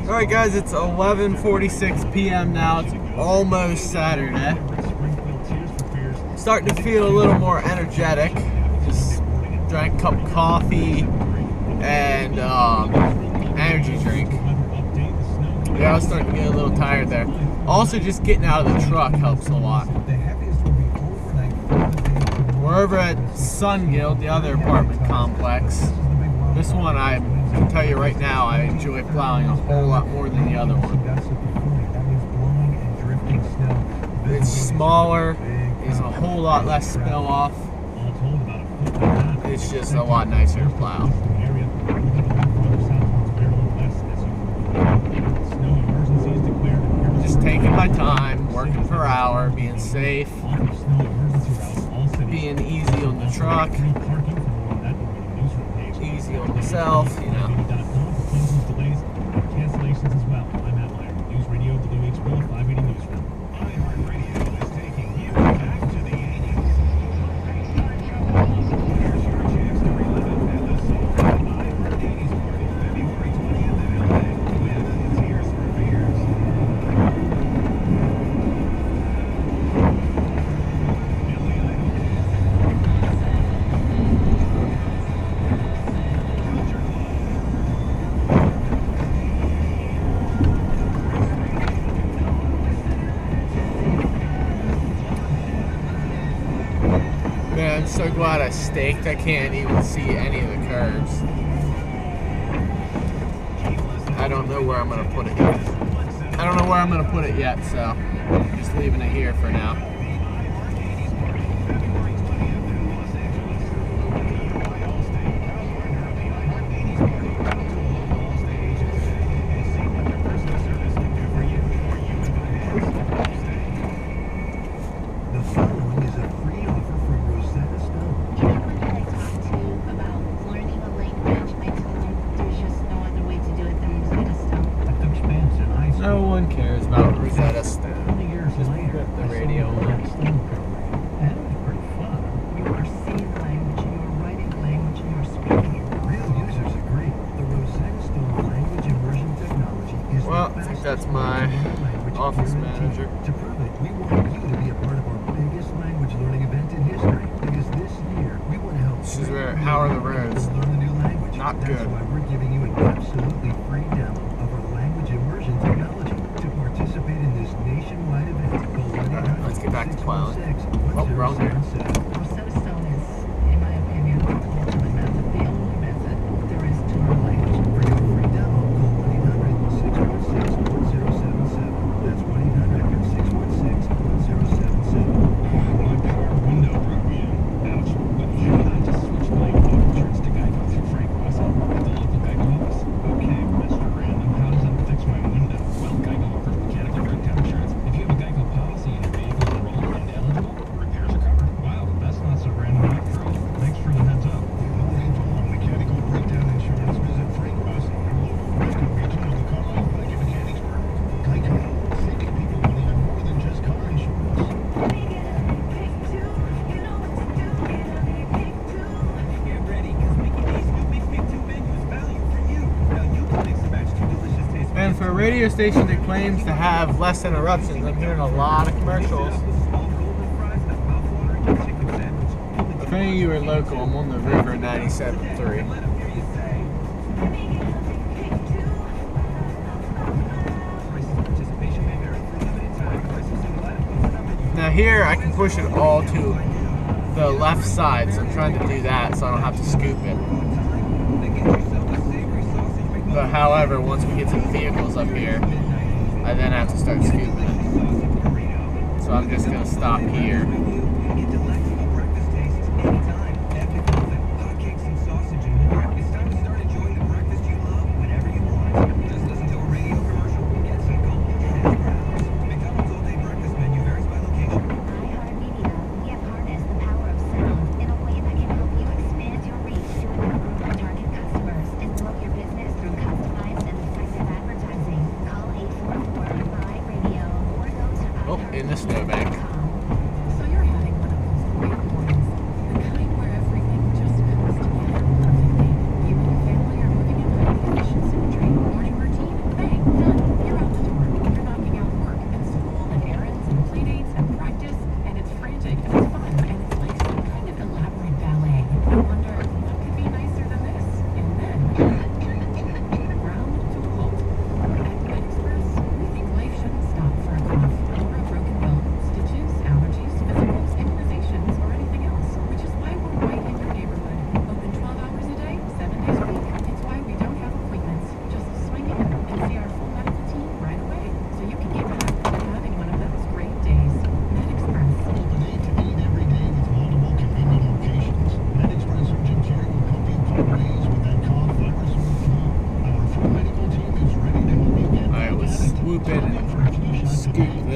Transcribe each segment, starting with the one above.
Alright guys, it's 11:46 p.m. now. It's almost Saturday. Starting to feel a little more energetic. Just drank a cup of coffee and energy drink. Yeah, I was starting to get a little tired there. Also, just getting out of the truck helps a lot. We're over at Sun Guild, the other apartment complex. This one, I can tell you right now, I enjoy plowing a whole lot more than the other one. It's smaller, there's a whole lot less spill off. It's just a lot nicer to plow. Just taking my time, working per hour, being safe, being easy on the truck, easy on myself, you know. Cancellations as well. I'm Matt Meyer. News Radio WHB 580 Newsroom. iHeartRadio is taking you back to the 80s. Here's your chance to relive it at the Soul iHeart 80s Party, February 20th in LA with Tears for Fears. Man, I'm so glad I staked. I can't even see any of the curves. I don't know where I'm going to put it yet. I don't know where I'm going to put it yet, so I'm just leaving it here for now. No one cares about Rosetta Stone. Just put the radio on. That was pretty fun. You are seeing language, you are writing language, and you are speaking. Real users agree. The Rosetta Stone language immersion technology is well, I think that's my office manager. To prove it, we want you to be a part of our biggest language learning event in history. Because this year, we want to help. This is where, how are the roads? Learn the new language. Not good. That's why we're giving you an absolutely free demo of our language immersion technology. To participate in this nationwide event, go let's get back to plowing. Oh, wrong here. Rosetta Stone is, in my opinion, the ultimate method, the only method there is to learn language. For your free demo, call 1-800-616-1077. That's 1-800-616-1077. My car window broke me in. Ouch. But yeah, I just switched my auto insurance to Geico through Frank Russell at the local Geico office. Okay, Mr. Random, how does that fix my window? Well, Geico offers mechanical breakdown insurance. If you have a Geico policy and your vehicle is enrolled and eligible, repairs are covered. Wow, that's not so random after all. Thanks for the heads up. For more info on mechanical breakdown insurance, visit Frank Russell, your local Frisco regional Dakota, like in Mechanicsburg. Geico, saving people money on more than just car insurance. Get ready, because Mickey D's new Mix Pick 2 menu is value for you. Now you can mix and match two delicious tastes. And for a radio station that claims to have less interruptions, I'm hearing a lot of commercials. If any of you are local, I'm on the river 97.3. Now here, I can push it all to the left side, so I'm trying to do that so I don't have to scoop it. But however, once we get to the vehicles up here, I then have to start scooping it. So I'm just going to stop here. In the snowbank. So you're having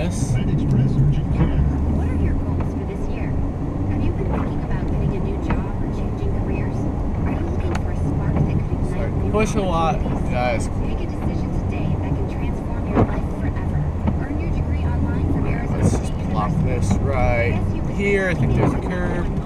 this. MedExpress Urgent Care. What are your goals for this year? Have you been thinking about getting a new job or changing careers? Are you looking for a spark that could ignite Start new push a lot. opportunities? Guys, Make a decision today that can transform your life forever. Earn your degree online from Arizona let's State just plop University. this right Yes, you would here. I think there's a think curve.